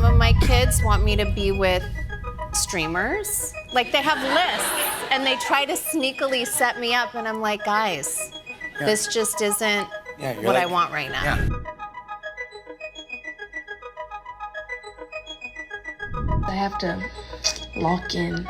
of my kids want me to be with streamers. Like, they have lists and they try to sneakily set me up, and I'm like, guys, this just isn't what I want right now. Yeah. I have to lock in.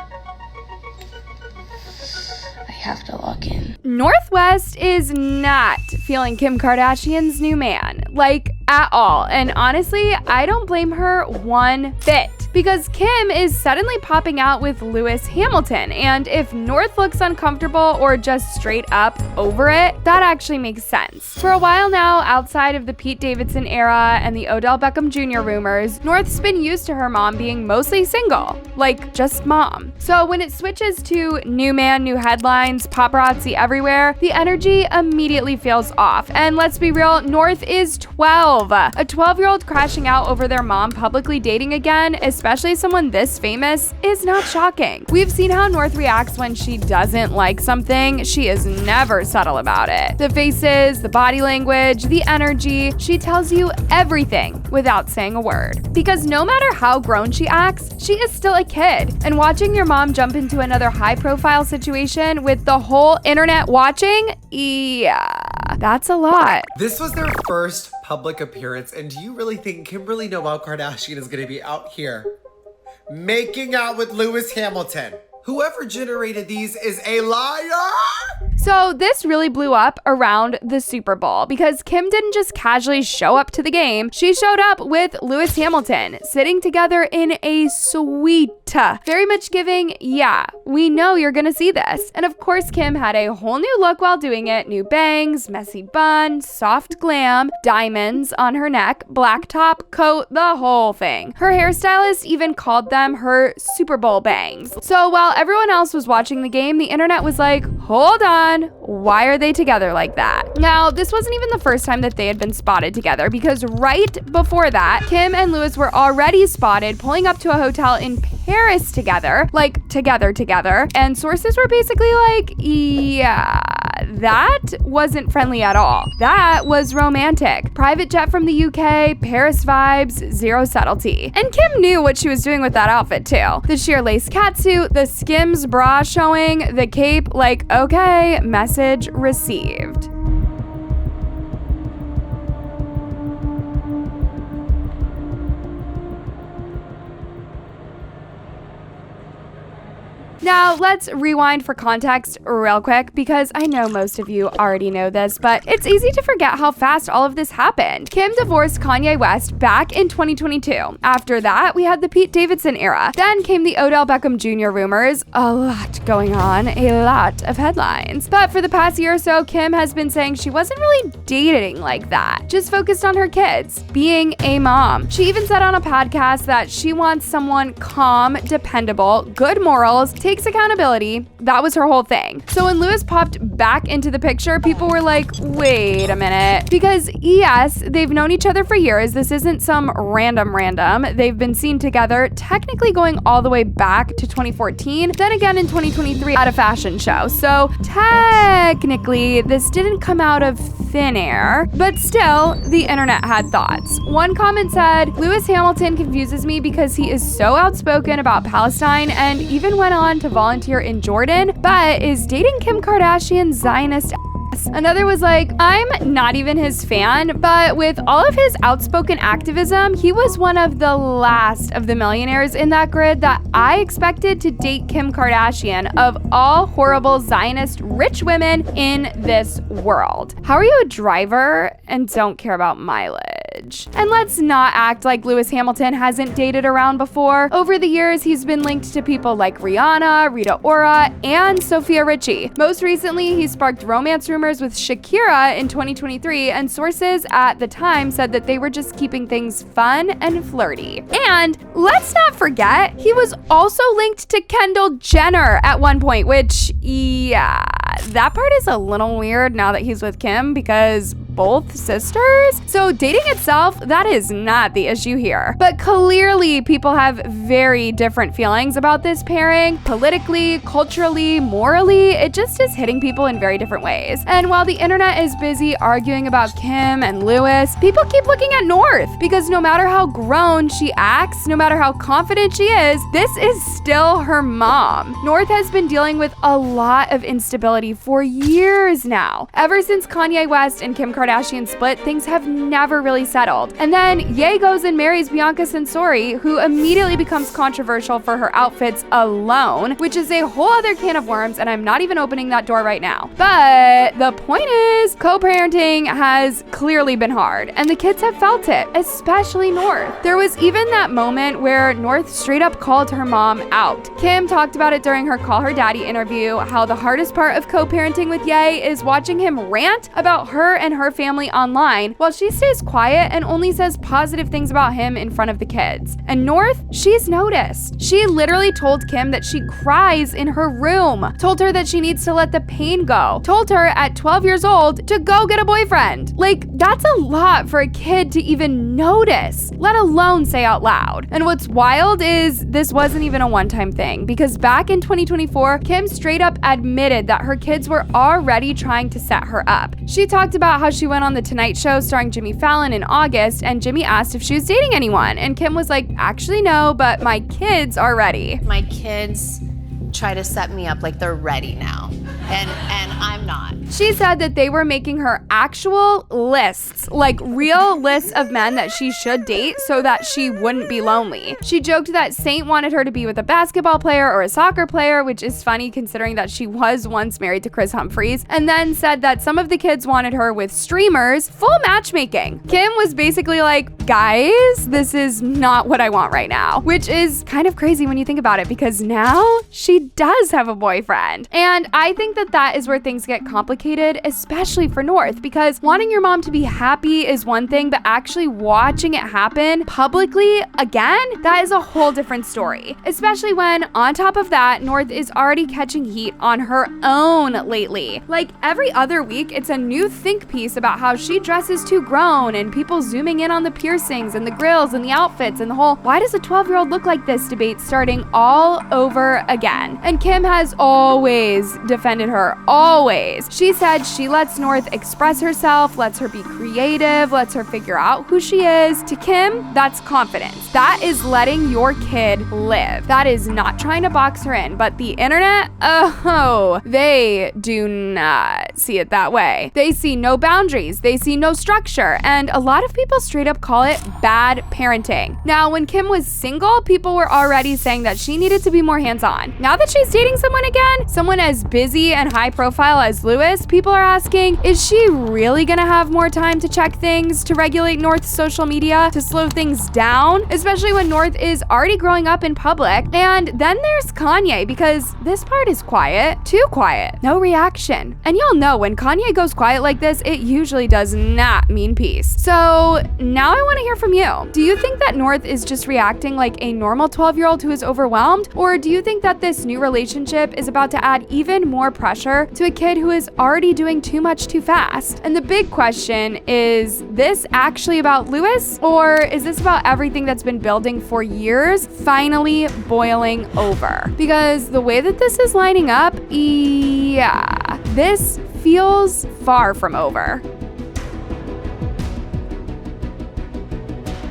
Northwest is not feeling Kim Kardashian's new man, like, at all. And honestly, I don't blame her one bit, because Kim is suddenly popping out with Lewis Hamilton. And if North looks uncomfortable or just straight up over it, that actually makes sense. For a while now, outside of the Pete Davidson era and the Odell Beckham Jr. rumors, North's been used to her mom being mostly single, like just mom. So when it switches to new man, new headlines, paparazzi everywhere, the energy immediately feels off. And let's be real, North is 12. A 12-year-old crashing out over their mom publicly dating again, especially someone this famous, is not shocking. We've seen how North reacts when she doesn't like something. She is never subtle about it. The faces, the body language, the energy, she tells you everything without saying a word. Because no matter how grown she acts, she is still a kid. And watching your mom jump into another high-profile situation with the whole internet watching, yeah, that's a lot. This was their first public appearance, and do you really think Kimberly Noel Kardashian is going to be out here making out with Lewis Hamilton? Whoever generated these is a liar! So this really blew up around the Super Bowl because Kim didn't just casually show up to the game. She showed up with Lewis Hamilton, sitting together in a suite. Very much giving, yeah, we know you're gonna see this. And of course, Kim had a whole new look while doing it. New bangs, messy bun, soft glam, diamonds on her neck, black top, coat, the whole thing. Her hairstylist even called them her Super Bowl bangs. So while everyone else was watching the game, the internet was like, hold on, why are they together like that? Now, this wasn't even the first time that they had been spotted together, because right before that, Kim and Lewis were already spotted pulling up to a hotel in Paris together, like together, and sources were basically like, yeah, that wasn't friendly at all. That was romantic. Private jet from the UK, Paris vibes, zero subtlety. And Kim knew what she was doing with that outfit too. The sheer lace catsuit, the Skims bra showing, the cape, like, okay, message received. Now, let's rewind for context real quick, because I know most of you already know this, but it's easy to forget how fast all of this happened. Kim divorced Kanye West back in 2022. After that, we had the Pete Davidson era. Then came the Odell Beckham Jr. rumors. A lot going on, a lot of headlines. But for the past year or so, Kim has been saying she wasn't really dating like that, just focused on her kids, being a mom. She even said on a podcast that she wants someone calm, dependable, good morals, takes accountability. That was her whole thing. So when Lewis popped back into the picture, people were like, wait a minute. Because yes, they've known each other for years. This isn't some random. They've been seen together, technically going all the way back to 2014, then again in 2023 at a fashion show. So technically, this didn't come out of thin air, but still, the internet had thoughts. One comment said, Lewis Hamilton confuses me because he is so outspoken about Palestine and even went on to volunteer in Jordan, but is dating Kim Kardashian's Zionist ass. Another was like, I'm not even his fan, but with all of his outspoken activism, he was one of the last of the millionaires in that grid that I expected to date Kim Kardashian, of all horrible Zionist rich women in this world. How are you a driver and don't care about mileage? And let's not act like Lewis Hamilton hasn't dated around before. Over the years, he's been linked to people like Rihanna, Rita Ora, and Sophia Richie. Most recently, he sparked romance rumors with Shakira in 2023, and sources at the time said that they were just keeping things fun and flirty. And let's not forget, he was also linked to Kendall Jenner at one point, which, yeah, that part is a little weird now that he's with Kim, because both sisters. So dating itself, that is not the issue here. But clearly people have very different feelings about this pairing. Politically, culturally, morally, it just is hitting people in very different ways. And while the internet is busy arguing about Kim and Louis, people keep looking at North because no matter how grown she acts, no matter how confident she is, this is still her mom. North has been dealing with a lot of instability for years now. Ever since Kanye West and Kim Kardashian split, things have never really settled. And then Ye goes and marries Bianca Censori, who immediately becomes controversial for her outfits alone, which is a whole other can of worms, and I'm not even opening that door right now. But the point is, co-parenting has clearly been hard, and the kids have felt it, especially North. There was even that moment where North straight up called her mom out. Kim talked about it during her Call Her Daddy interview, how the hardest part of co-parenting with Ye is watching him rant about her and her family online while she stays quiet and only says positive things about him in front of the kids. And North, she's noticed. She literally told Kim that she cries in her room, told her that she needs to let the pain go, told her at 12 years old to go get a boyfriend. Like, that's a lot for a kid to even notice, let alone say out loud. And what's wild is this wasn't even a one-time thing, because back in 2024, Kim straight up admitted that her kids were already trying to set her up. She talked about how she went on The Tonight Show starring Jimmy Fallon in August, and Jimmy asked if she was dating anyone, and Kim was like, actually no, but my kids are ready. My kids try to set me up like they're ready now, and I'm not. She said that they were making her actual lists, like real lists of men that she should date so that she wouldn't be lonely. She joked that Saint wanted her to be with a basketball player or a soccer player, which is funny considering that she was once married to Chris Humphries, and then said that some of the kids wanted her with streamers, full matchmaking. Kim was basically like, guys, this is not what I want right now, which is kind of crazy when you think about it, because now she does have a boyfriend. And I think that that is where things get complicated, especially for North, because wanting your mom to be happy is one thing, but actually watching it happen publicly again, that is a whole different story. Especially when, on top of that, North is already catching heat on her own lately. Like every other week, it's a new think piece about how she dresses too grown, and people zooming in on the piercings and the grills and the outfits and the whole "why does a 12-year-old look like this" debate starting all over again. And Kim has always defended her, always. She said she lets North express herself, lets her be creative, lets her figure out who she is. To Kim, that's confidence. That is letting your kid live. That is not trying to box her in. But the internet, oh, they do not see it that way. They see no boundaries. They see no structure. And a lot of people straight up call it bad parenting. Now, when Kim was single, people were already saying that she needed to be more hands-on. Now that she's dating someone again, someone as busy and high profile as Louis, people are asking, is she really gonna have more time to check things, to regulate North's social media, to slow things down? Especially when North is already growing up in public. And then there's Kanye, because this part is quiet, too quiet, no reaction. And y'all know when Kanye goes quiet like this, it usually does not mean peace. So now I wanna hear from you. Do you think that North is just reacting like a normal 12-year-old who is overwhelmed? Or do you think that this new relationship is about to add even more pressure to a kid who is already doing too much too fast? And the big question is this actually about Louis, or is this about everything that's been building for years finally boiling over? Because the way that this is lining up, yeah, this feels far from over.